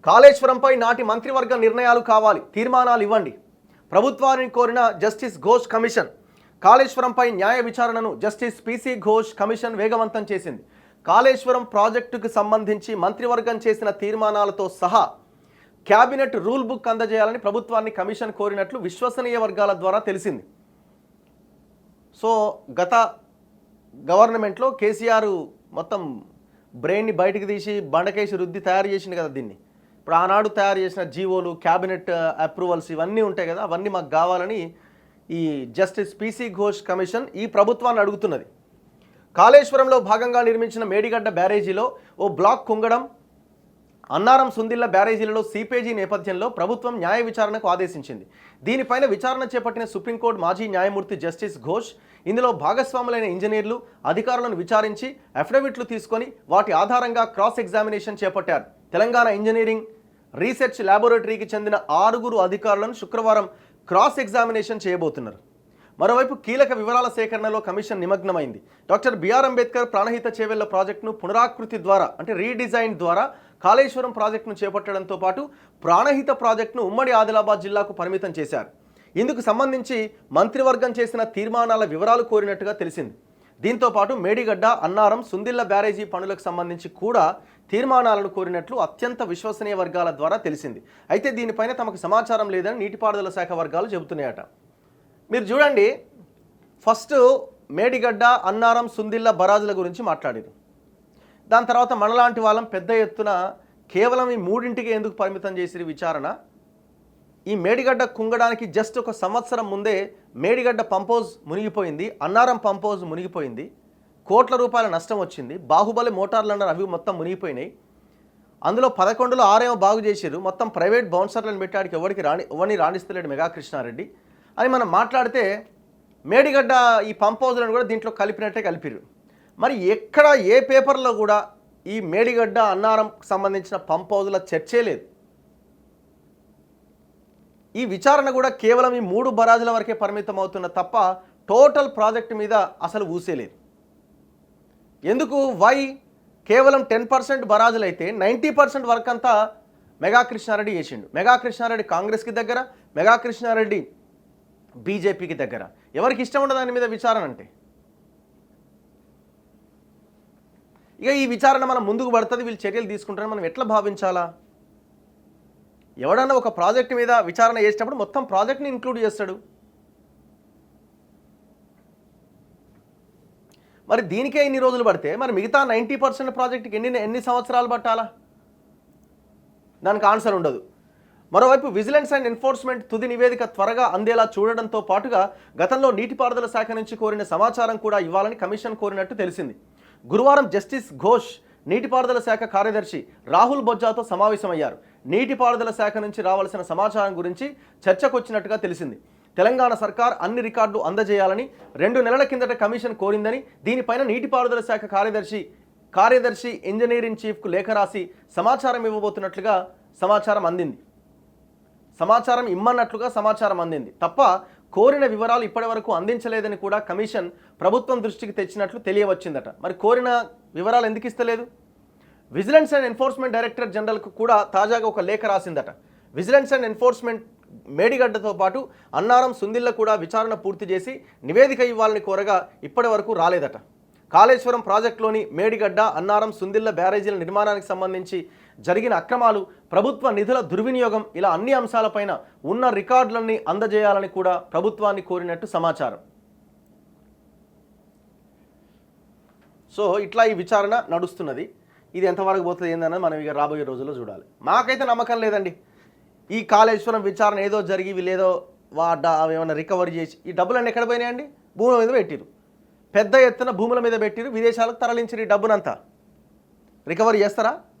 కాళేశ్వరంపై నాటి మంత్రివర్గ నిర్ణయాలు కావాలి, తీర్మానాలు ఇవ్వండి. ప్రభుత్వాన్ని కోరిన జస్టిస్ ఘోష్ కమిషన్. కాళేశ్వరంపై న్యాయ విచారణను జస్టిస్ పిసి ఘోష్ కమిషన్ వేగవంతం చేసింది. కాళేశ్వరం ప్రాజెక్టుకు సంబంధించి మంత్రివర్గం చేసిన తీర్మానాలతో సహా క్యాబినెట్ రూల్ బుక్ అందజేయాలని ప్రభుత్వాన్ని కమిషన్ కోరినట్లు విశ్వసనీయ వర్గాల ద్వారా తెలిసింది. సో గత గవర్నమెంట్లో కేసీఆర్ మొత్తం బ్రెయిన్ని బయటకు తీసి బండకేసి రుద్ది తయారు చేసింది కదా దీన్ని. ఇప్పుడు ఆనాడు తయారు చేసిన జీవోలు, క్యాబినెట్ అప్రూవల్స్ ఇవన్నీ ఉంటాయి కదా, అవన్నీ మాకు కావాలని ఈ జస్టిస్ పిసి ఘోష్ కమిషన్ ఈ ప్రభుత్వాన్ని అడుగుతున్నది. కాళేశ్వరంలో భాగంగా నిర్మించిన మేడిగడ్డ బ్యారేజీలో ఓ బ్లాక్ కుంగడం, అన్నారం సుందిళ్ల బ్యారేజీలలో సీపేజీ నేపథ్యంలో ప్రభుత్వం న్యాయ విచారణకు ఆదేశించింది. దీనిపైన విచారణ చేపట్టిన సుప్రీంకోర్టు మాజీ న్యాయమూర్తి జస్టిస్ ఘోష్ ఇందులో భాగస్వాములైన ఇంజనీర్లు, అధికారులను విచారించి అఫిడవిట్లు తీసుకొని వాటి ఆధారంగా క్రాస్ ఎగ్జామినేషన్ చేపట్టారు. తెలంగాణ ఇంజనీరింగ్ రీసెర్చ్ ల్యాబొరేటరీకి చెందిన 6 అధికారులను శుక్రవారం క్రాస్ ఎగ్జామినేషన్ చేయబోతున్నారు. మరోవైపు కీలక వివరాల సేకరణలో కమిషన్ నిమగ్నమైంది. డాక్టర్ బిఆర్ అంబేద్కర్ ప్రాణహిత చేవెళ్ల ప్రాజెక్టును పునరాకృతి ద్వారా అంటే రీడిజైన్ ద్వారా కాళేశ్వరం ప్రాజెక్టును చేపట్టడంతో పాటు ప్రాణహిత ప్రాజెక్టును ఉమ్మడి ఆదిలాబాద్ జిల్లాకు పరిమితం చేశారు. ఇందుకు సంబంధించి మంత్రివర్గం చేసిన తీర్మానాల వివరాలు కోరినట్టుగా తెలిసింది. దీంతో పాటు మేడిగడ్డ, అన్నారం, సుందిళ్ల బ్యారేజీ పనులకు సంబంధించి కూడా తీర్మానాలను కోరినట్లు అత్యంత విశ్వసనీయ వర్గాల ద్వారా తెలిసింది. అయితే దీనిపైన తమకు సమాచారం లేదని నీటిపారుదల శాఖ వర్గాలు చెబుతున్నాయట. మీరు చూడండి, ఫస్ట్ మేడిగడ్డ, అన్నారం, సుందిళ్ల బరాజుల గురించి మాట్లాడారు. దాని తర్వాత మనలాంటి వాళ్ళం పెద్ద ఎత్తున కేవలం ఈ 3ంటికి ఎందుకు పరిమితం చేసిరు విచారణ? ఈ మేడిగడ్డ కుంగడానికి జస్ట్ ఒక సంవత్సరం ముందే మేడిగడ్డ పంపోజ్ మునిగిపోయింది, అన్నారం పంపోజ్ మునిగిపోయింది, కోట్ల రూపాయల నష్టం వచ్చింది. బాహుబలి మోటార్లు అన్నారు, అవి మొత్తం మునిగిపోయినాయి. అందులో 11లో 6 బాగు చేసిరు. మొత్తం ప్రైవేట్ బౌన్సర్లను పెట్టాడికి ఎవరిని రాణిస్తలేడు మెగా కృష్ణారెడ్డి అని మనం మాట్లాడితే, మేడిగడ్డ ఈ పంపోజులను కూడా దీంట్లో కలిపినట్టే కలిపిరు. మరి ఎక్కడ ఏ పేపర్లో కూడా ఈ మేడిగడ్డ, అన్నారం సంబంధించిన పంపోజుల చర్చే లేదు. ఈ విచారణ కూడా కేవలం ఈ 3 బరాజుల వరకే పరిమితం అవుతున్న తప్ప టోటల్ ప్రాజెక్టు మీద అసలు ఊసేలేదు. ఎందుకు? వై? కేవలం 10% బరాజులు అయితే 90% వర్క్ అంతా మెగా కృష్ణారెడ్డి చేసిండు. మెగా కృష్ణారెడ్డి కాంగ్రెస్కి దగ్గర, మెగా కృష్ణారెడ్డి బీజేపీకి దగ్గర. ఎవరికి ఇష్టం ఉండదు దాని మీద విచారణ అంటే? ఇక ఈ విచారణ మనం ముందుకు పడుతుంది, వీళ్ళు చర్యలు తీసుకుంటారని మనం ఎట్లా భావించాలా? ఎవడన్నా ఒక ప్రాజెక్టు మీద విచారణ చేసేటప్పుడు మొత్తం ప్రాజెక్ట్ని ఇంక్లూడ్ చేస్తాడు. మరి దీనికే ఇన్ని రోజులు పడితే మరి మిగతా 90% ప్రాజెక్టుకి ఎన్ని సంవత్సరాలు పట్టాలా? దానికి ఆన్సర్ ఉండదు. మరోవైపు విజిలెన్స్ అండ్ ఎన్ఫోర్స్మెంట్ తుది నివేదిక త్వరగా అందేలా చూడడంతో పాటుగా గతంలో నీటిపారుదల శాఖ నుంచి కోరిన సమాచారం కూడా ఇవ్వాలని కమిషన్ కోరినట్టు తెలిసింది. గురువారం జస్టిస్ ఘోష్ నీటిపారుదల శాఖ కార్యదర్శి రాహుల్ బొజ్జాతో సమావేశమయ్యారు. నీటిపారుదల శాఖ నుంచి రావాల్సిన సమాచారం గురించి చర్చకొచ్చినట్టుగా తెలిసింది. తెలంగాణ సర్కార్ అన్ని రికార్డులు అందజేయాలని 2 నెలల కిందట కమిషన్ కోరిందని, దీనిపైన నీటిపారుదల శాఖ కార్యదర్శి ఇంజనీరింగ్ చీఫ్కు లేఖ రాసి సమాచారం ఇవ్వబోతున్నట్లుగా సమాచారం అందింది తప్ప కోరిన వివరాలు ఇప్పటివరకు అందించలేదని కూడా కమిషన్ ప్రభుత్వం దృష్టికి తెచ్చినట్లు తెలియవచ్చిందట. మరి కోరిన వివరాలు ఎందుకు ఇస్తలేదు? విజిలెన్స్ అండ్ ఎన్ఫోర్స్మెంట్ డైరెక్టర్ జనరల్కు కూడా తాజాగా ఒక లేఖ రాసిందట. విజిలెన్స్ అండ్ ఎన్ఫోర్స్మెంట్ మేడిగడ్డతో పాటు అన్నారం, సుందిళ్ల కూడా విచారణ పూర్తి చేసి నివేదిక ఇవ్వాలని కోరగా ఇప్పటి వరకు రాలేదట. కాళేశ్వరం ప్రాజెక్టులోని మేడిగడ్డ, అన్నారం, సుందిళ్ల బ్యారేజీల నిర్మాణానికి సంబంధించి జరిగిన అక్రమాలు, ప్రభుత్వ నిధుల దుర్వినియోగం ఇలా అన్ని అంశాలపైన ఉన్న రికార్డులన్నీ అందజేయాలని కూడా ప్రభుత్వాన్ని కోరినట్టు సమాచారం. సో ఇట్లా ఈ విచారణ నడుస్తున్నది. ఇది ఎంతవరకు పోతుంది ఏందన్నది మనం ఇక రాబోయే రోజుల్లో చూడాలి. మాకైతే నమ్మకం లేదండి. ఈ కాళేశ్వరం విచారణ ఏదో జరిగి వీళ్ళేదో ఏమైనా రికవరీ చేసి ఈ డబ్బులన్నీ ఎక్కడ పోయినాయండి? భూముల మీద పెట్టిరు, పెద్ద ఎత్తున భూముల మీద పెట్టిరు, విదేశాలకు తరలించారు. ఈ డబ్బునంతా రికవరీ చేస్తారా?